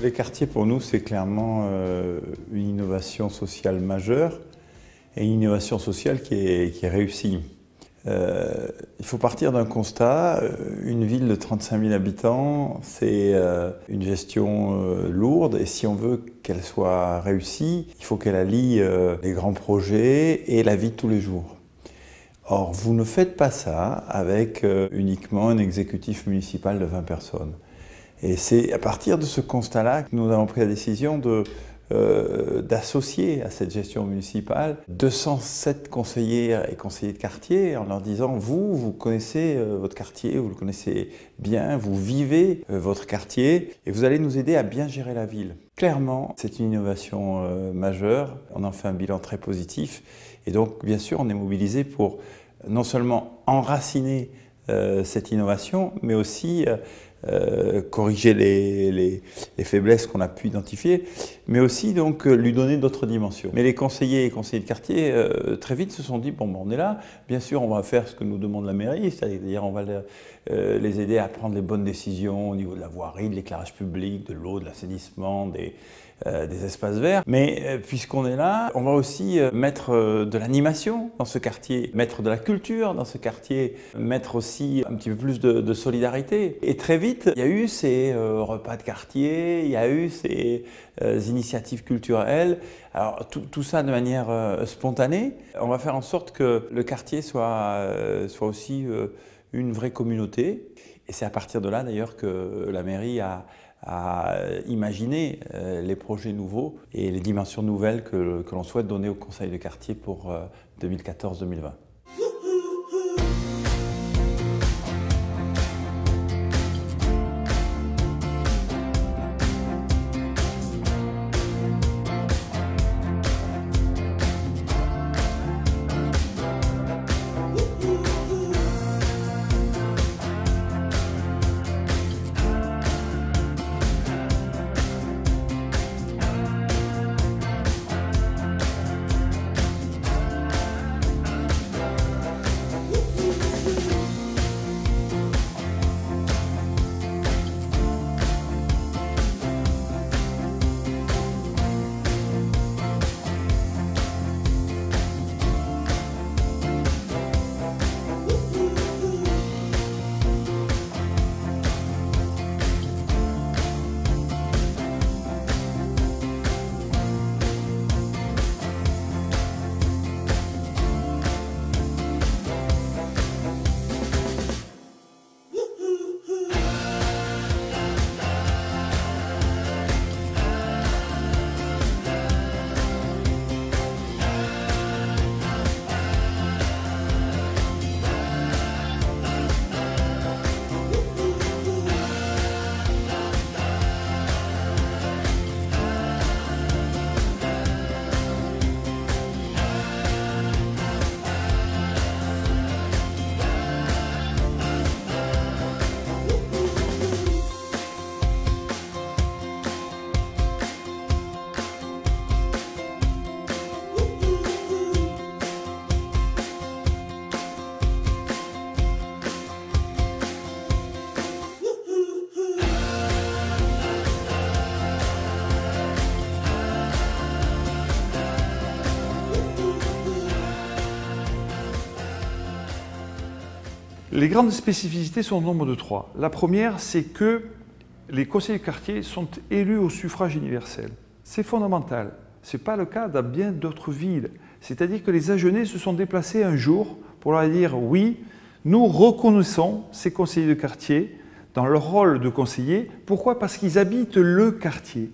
Les quartiers, pour nous, c'est clairement une innovation sociale majeure et une innovation sociale qui est réussie. Il faut partir d'un constat. Une ville de 35 000 habitants, c'est une gestion lourde, et si on veut qu'elle soit réussie, il faut qu'elle allie les grands projets et la vie de tous les jours. Or, vous ne faites pas ça avec uniquement un exécutif municipal de 20 personnes. Et c'est à partir de ce constat-là que nous avons pris la décision d'associer à cette gestion municipale 207 conseillères et conseillers de quartier en leur disant vous connaissez votre quartier, vous le connaissez bien, vous vivez votre quartier et vous allez nous aider à bien gérer la ville. Clairement, c'est une innovation majeure, on en fait un bilan très positif et donc bien sûr on est mobilisé pour non seulement enraciner cette innovation mais aussi corriger les faiblesses qu'on a pu identifier, mais aussi donc lui donner d'autres dimensions. Mais les conseillers et conseillers de quartier très vite se sont dit bon, on est là, bien sûr on va faire ce que nous demande la mairie, c'est-à-dire on va les aider à prendre les bonnes décisions au niveau de la voirie, de l'éclairage public, de l'eau, de l'assainissement, des espaces verts. Mais puisqu'on est là, on va aussi mettre de l'animation dans ce quartier, mettre de la culture dans ce quartier, mettre aussi un petit peu plus de solidarité. Et très vite, il y a eu ces repas de quartier, il y a eu ces initiatives culturelles. Alors tout ça de manière spontanée. On va faire en sorte que le quartier soit aussi une vraie communauté. Et c'est à partir de là d'ailleurs que la mairie a imaginer les projets nouveaux et les dimensions nouvelles que l'on souhaite donner au conseil de quartier pour 2014-2020. Les grandes spécificités sont au nombre de 3. La première, c'est que les conseillers de quartier sont élus au suffrage universel. C'est fondamental. Ce n'est pas le cas dans bien d'autres villes. C'est-à-dire que les Agenais se sont déplacés un jour pour leur dire « oui, nous reconnaissons ces conseillers de quartier dans leur rôle de conseillers ». Pourquoi? Parce qu'ils habitent le quartier.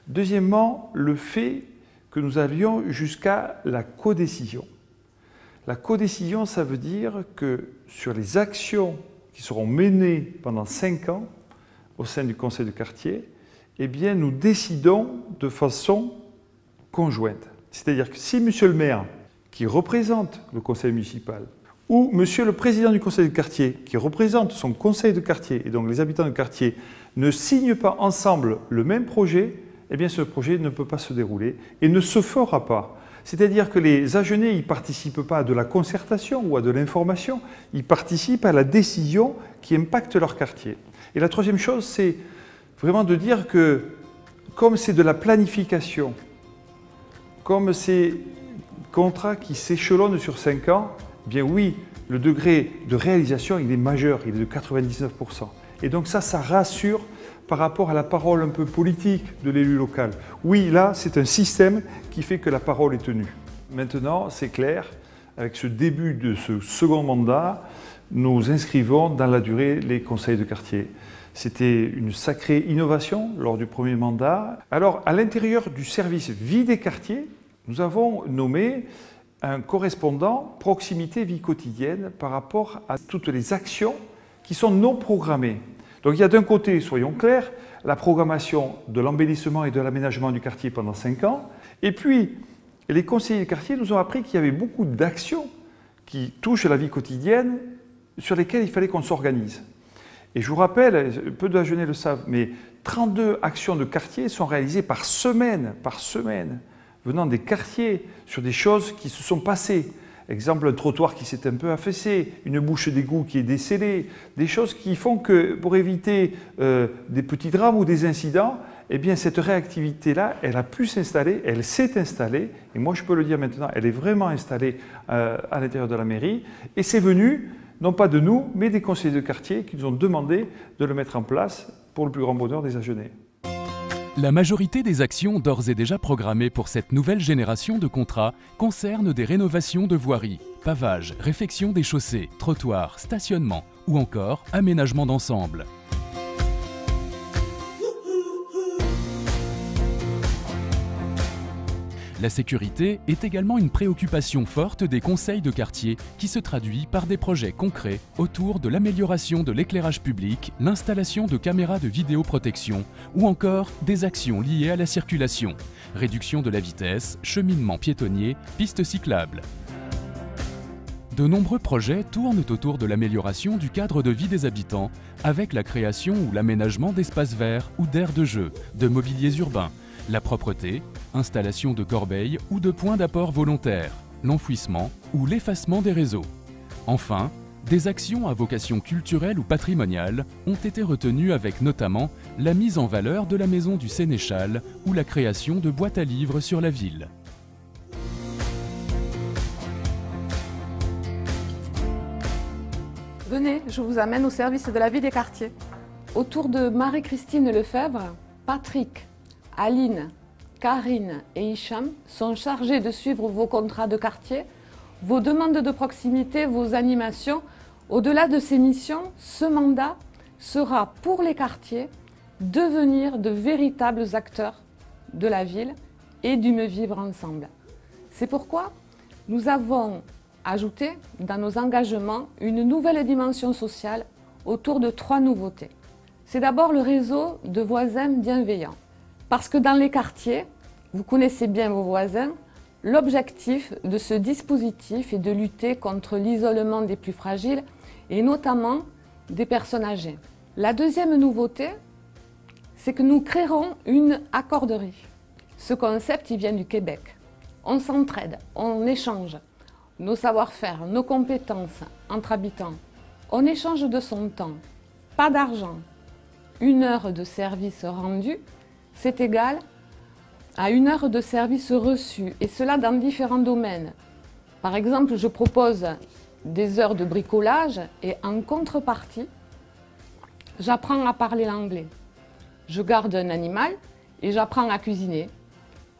Deuxièmement, le fait que nous allions jusqu'à la codécision. La codécision, ça veut dire que sur les actions qui seront menées pendant 5 ans au sein du conseil de quartier, eh bien, nous décidons de façon conjointe. C'est-à-dire que si monsieur le maire, qui représente le conseil municipal, ou monsieur le président du conseil de quartier, qui représente son conseil de quartier, et donc les habitants du quartier, ne signent pas ensemble le même projet, eh bien, ce projet ne peut pas se dérouler et ne se fera pas. C'est-à-dire que les Agenais ne participent pas à de la concertation ou à de l'information, ils participent à la décision qui impacte leur quartier. Et la troisième chose, c'est vraiment de dire que comme c'est de la planification, comme c'est contrat qui s'échelonne sur 5 ans, eh bien oui, le degré de réalisation, il est majeur, il est de 99%. Et donc ça rassure par rapport à la parole un peu politique de l'élu local. Oui, là, c'est un système qui fait que la parole est tenue. Maintenant, c'est clair, avec ce début de ce second mandat, nous inscrivons dans la durée les conseils de quartier. C'était une sacrée innovation lors du premier mandat. Alors, à l'intérieur du service vie des quartiers, nous avons nommé un correspondant proximité vie quotidienne par rapport à toutes les actions qui sont non programmées. Donc il y a d'un côté, soyons clairs, la programmation de l'embellissement et de l'aménagement du quartier pendant 5 ans. Et puis, les conseillers de quartier nous ont appris qu'il y avait beaucoup d'actions qui touchent la vie quotidienne sur lesquelles il fallait qu'on s'organise. Et je vous rappelle, peu de Agenais le savent, mais 32 actions de quartier sont réalisées par semaine, venant des quartiers sur des choses qui se sont passées. Exemple, un trottoir qui s'est un peu affaissé, une bouche d'égout qui est décellée, des choses qui font que, pour éviter des petits drames ou des incidents, eh bien, cette réactivité-là, elle a pu s'installer, elle s'est installée, et moi je peux le dire maintenant, elle est vraiment installée à l'intérieur de la mairie, et c'est venu, non pas de nous, mais des conseillers de quartier qui nous ont demandé de le mettre en place pour le plus grand bonheur des Agenais. La majorité des actions d'ores et déjà programmées pour cette nouvelle génération de contrats concernent des rénovations de voiries, pavage, réfection des chaussées, trottoirs, stationnement ou encore aménagement d'ensemble. La sécurité est également une préoccupation forte des conseils de quartier qui se traduit par des projets concrets autour de l'amélioration de l'éclairage public, l'installation de caméras de vidéoprotection ou encore des actions liées à la circulation, réduction de la vitesse, cheminement piétonnier, pistes cyclables. De nombreux projets tournent autour de l'amélioration du cadre de vie des habitants avec la création ou l'aménagement d'espaces verts ou d'aires de jeu, de mobiliers urbains, la propreté, installation de corbeilles ou de points d'apport volontaires, l'enfouissement ou l'effacement des réseaux. Enfin, des actions à vocation culturelle ou patrimoniale ont été retenues avec notamment la mise en valeur de la maison du Sénéchal ou la création de boîtes à livres sur la ville. Venez, je vous amène au service de la vie des quartiers. Autour de Marie-Christine Lefebvre, Patrick, Aline, Karine et Hicham sont chargés de suivre vos contrats de quartier, vos demandes de proximité, vos animations. Au-delà de ces missions, ce mandat sera pour les quartiers devenir de véritables acteurs de la ville et du mieux vivre ensemble. C'est pourquoi nous avons ajouté dans nos engagements une nouvelle dimension sociale autour de 3 nouveautés. C'est d'abord le réseau de voisins bienveillants. Parce que dans les quartiers, vous connaissez bien vos voisins, l'objectif de ce dispositif est de lutter contre l'isolement des plus fragiles et notamment des personnes âgées. La deuxième nouveauté, c'est que nous créerons une accorderie. Ce concept, il vient du Québec. On s'entraide, on échange nos savoir-faire, nos compétences entre habitants. On échange de son temps, pas d'argent. 1 heure de service rendu, c'est égal à 1 heure de service reçu, et cela dans différents domaines. Par exemple, je propose des heures de bricolage et en contrepartie, j'apprends à parler l'anglais. Je garde un animal et j'apprends à cuisiner.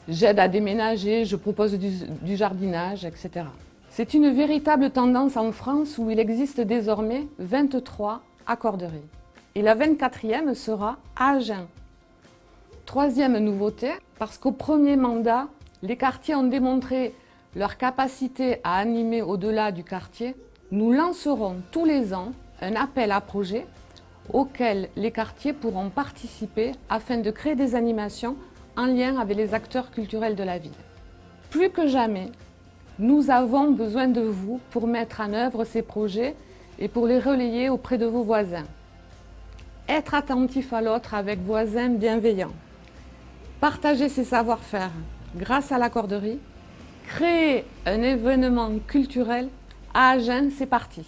J'aide à déménager, je propose du jardinage, etc. C'est une véritable tendance en France où il existe désormais 23 accorderies. Et la 24e sera à Agen. 3e nouveauté, parce qu'au premier mandat, les quartiers ont démontré leur capacité à animer au-delà du quartier. Nous lancerons tous les ans un appel à projets auquel les quartiers pourront participer afin de créer des animations en lien avec les acteurs culturels de la ville. Plus que jamais, nous avons besoin de vous pour mettre en œuvre ces projets et pour les relayer auprès de vos voisins. Être attentif à l'autre avec voisins bienveillants. Partager ses savoir-faire grâce à l'accorderie. Créer un événement culturel à Agen, c'est parti.